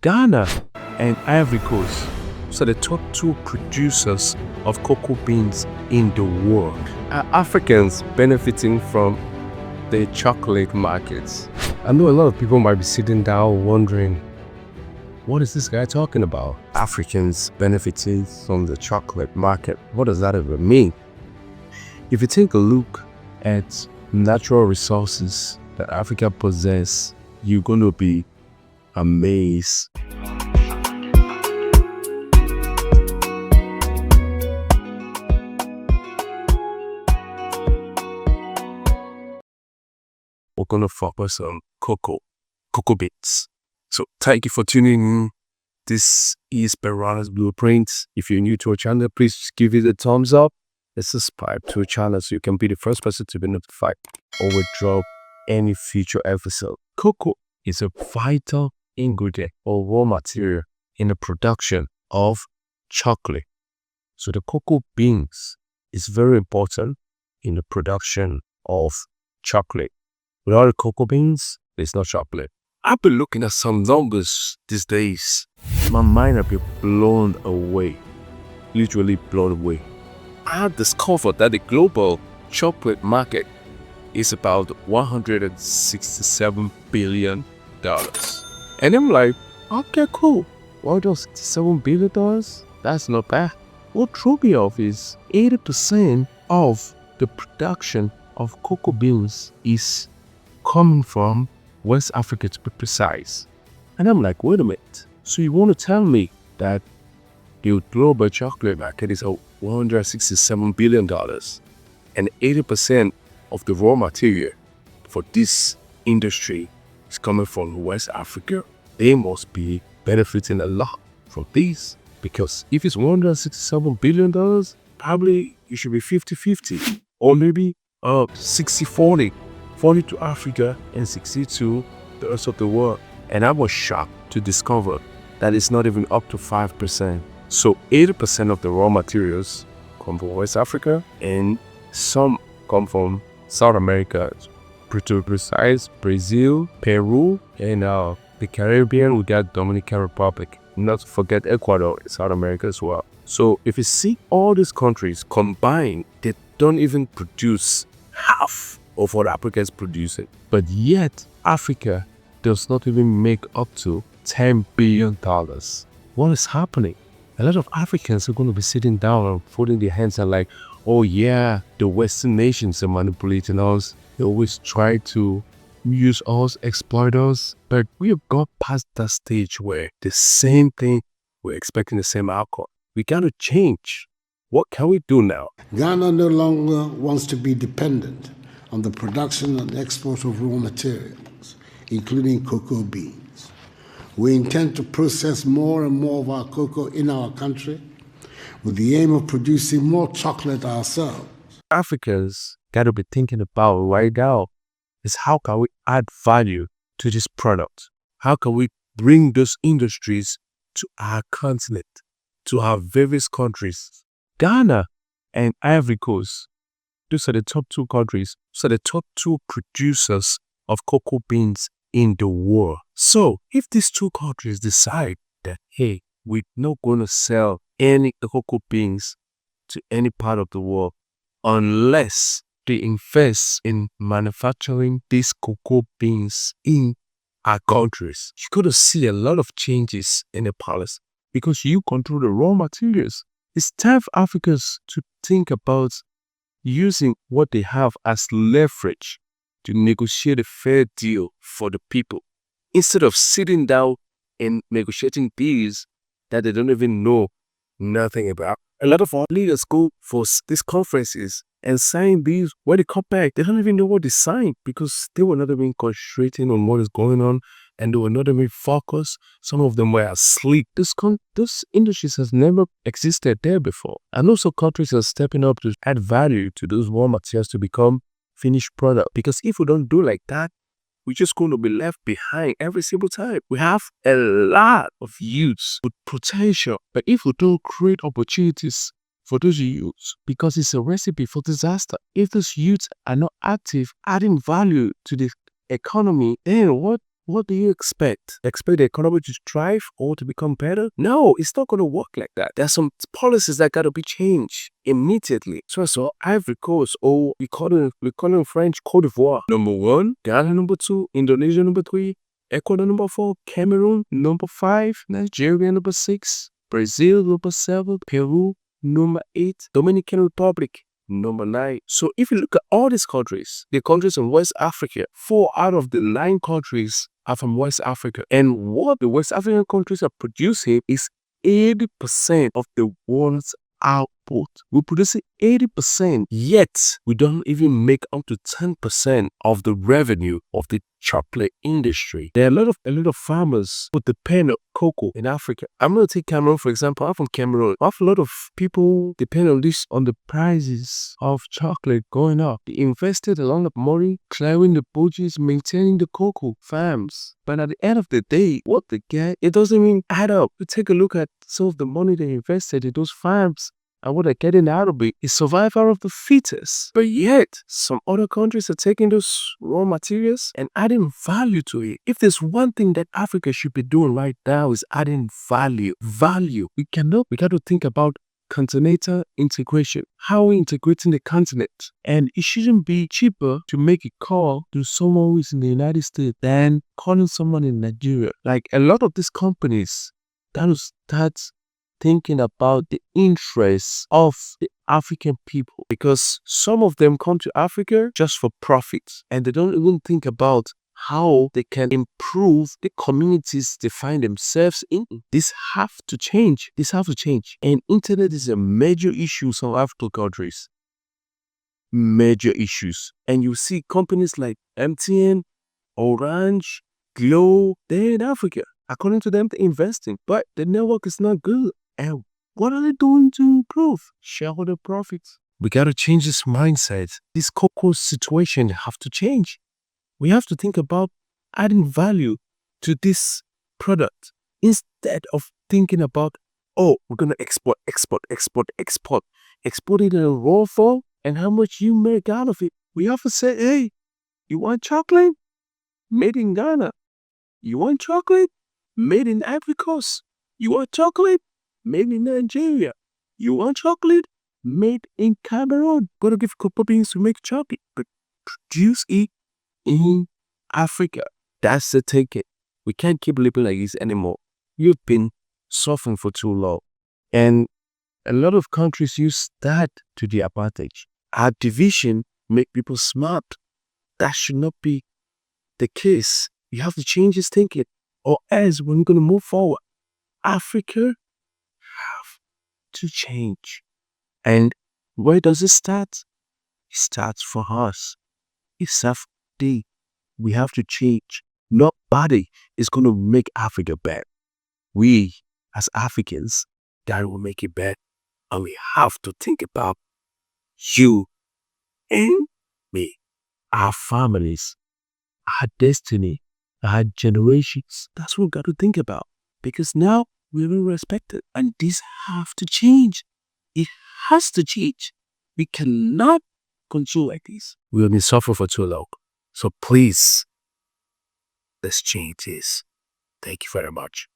Ghana and Ivory Coast are the top two producers of cocoa beans in the world. Are Africans benefiting from the chocolate markets? I know a lot of people might be sitting down wondering, what is this guy talking about? Africans benefiting from the chocolate market. What does that even mean? If you take a look at natural resources that Africa possesses, you're going to be amazed. We're going to focus on cocoa beans. So thank you for tuning in. This is Perana's Blueprint. If you're new to our channel, please give it a thumbs up and subscribe to our channel so you can be the first person to be notified when we drop any future episode. Cocoa is a vital ingredient or raw material in the production of chocolate. So the cocoa beans is very important in the production of chocolate. Without the cocoa beans, there's no chocolate. I've been looking at some numbers these days. My mind has been blown away. Literally blown away. I discovered that the global chocolate market is about $167 billion. And I'm like, okay, cool. $167 billion? That's not bad. What threw me off is 80% of the production of cocoa beans is coming from West Africa, to be precise. And I'm like, wait a minute. So you want to tell me that the global chocolate market is $167 billion and 80% of the raw material for this industry is coming from West Africa? They must be benefiting a lot from this, because if it's $167 billion, probably it should be 50-50 or maybe 60-40. 40 to Africa and 60 to the rest of the world. And I was shocked to discover that it's not even up to 5%. So 80% of the raw materials come from West Africa and some come from South America, to be precise, Brazil, Peru, and the Caribbean. We got Dominican Republic. Not to forget Ecuador in South America as well. So if you see all these countries combined, they don't even produce half of what Africa is producing. But yet, Africa does not even make up to $10 billion. What is happening? A lot of Africans are going to be sitting down and folding their hands and like, oh yeah, the Western nations are manipulating us. They always try to use us, exploit us. But we have got past that stage where the same thing, we're expecting the same outcome. We got to change. What can we do now? Ghana no longer wants to be dependent on the production and export of raw materials, including cocoa beans. We intend to process more and more of our cocoa in our country with the aim of producing more chocolate ourselves. Africans got to be thinking about right now is how can we add value to this product? How can we bring those industries to our continent, to our various countries? Ghana and Ivory Coast, those are the top two countries. Those are the top two producers of cocoa beans in the world. So if these two countries decide that, hey, we're not going to sell any cocoa beans to any part of the world unless they invest in manufacturing these cocoa beans in our countries, you're going to see a lot of changes in the policy because you control the raw materials. It's time for Africans to think about using what they have as leverage to negotiate a fair deal for the people, instead of sitting down and negotiating deals that they don't even know nothing about. A lot of our leaders go for these conferences and sign deals. When they come back, they don't even know what they signed because they were not even concentrating on what is going on and they were not even focused. Some of them were asleep. This industries has never existed there before. And also countries are stepping up to add value to those raw materials to become finished product. Because if we don't do like that, we're just going to be left behind every single time. We have a lot of youths with potential, but if we don't create opportunities for those youths, because it's a recipe for disaster. If those youths are not active, adding value to the economy, then what what do you expect? Expect the economy to thrive or to become better? No, it's not going to work like that. There's some policies that got to be changed immediately. So Ivory Coast, or we call it in French Côte d'Ivoire. Number 1, Ghana number 2, Indonesia number 3, Ecuador number 4, Cameroon number 5, Nigeria number 6, Brazil number 7, Peru number 8, Dominican Republic number 9. So if you look at all these countries, the countries in West Africa, 4 out of the 9 countries are from West Africa. And what the West African countries are producing is 80% of the world's output. We're producing 80%, yet we don't even make up to 10% of the revenue of the chocolate industry. There are a lot of farmers who depend on cocoa in Africa. I'm going to take Cameroon, for example. I'm from Cameroon. I have a lot of people depend on the prices of chocolate going up. They invested a lot of money clearing the budgets, maintaining the cocoa farms. But at the end of the day, what they get, it doesn't even add up. You take a look at some of the money they invested in those farms, and what they're getting out of it is survival of the fittest. But yet, some other countries are taking those raw materials and adding value to it. If there's one thing that Africa should be doing right now is adding value. Value. We got to think about continental integration. How are we integrating the continent? And it shouldn't be cheaper to make a call to someone who is in the United States than calling someone in Nigeria. Like a lot of these companies got to start thinking about the interests of the African people, because some of them come to Africa just for profit and they don't even think about how they can improve the communities they find themselves in. This have to change. And internet is a major issue in some African countries. Major issues. And you see companies like MTN, Orange, Glow, they're in Africa. According to them, they're investing, but the network is not good. And what are they doing to improve? Shareholder profits. We got to change this mindset. This cocoa situation have to change. We have to think about adding value to this product instead of thinking about, oh, we're going to export it in a raw form and how much you make out of it. We have to say, hey, you want chocolate? Made in Ghana. You want chocolate? Made in Ivory Coast. You want chocolate? Made in Nigeria. You want chocolate? Made in Cameroon. Gotta give cocoa beans to make chocolate, but produce it in Africa. That's the ticket. We can't keep living like this anymore. You've been suffering for too long. And a lot of countries use that to their advantage. Our division make people smart. That should not be the case. You have to change this thinking, or else we're going to move forward. Africa have to change. And where does it start? It starts for us. It's our day. We have to change. Nobody is going to make Africa better. We, as Africans, that will make it better. And we have to think about you and me, our families, our destiny, our generations. That's what we got to think about. Because now we're being respected. And this have to change. It has to change. We cannot control like this. We have been suffering for too long. So please, let's change this. Thank you very much.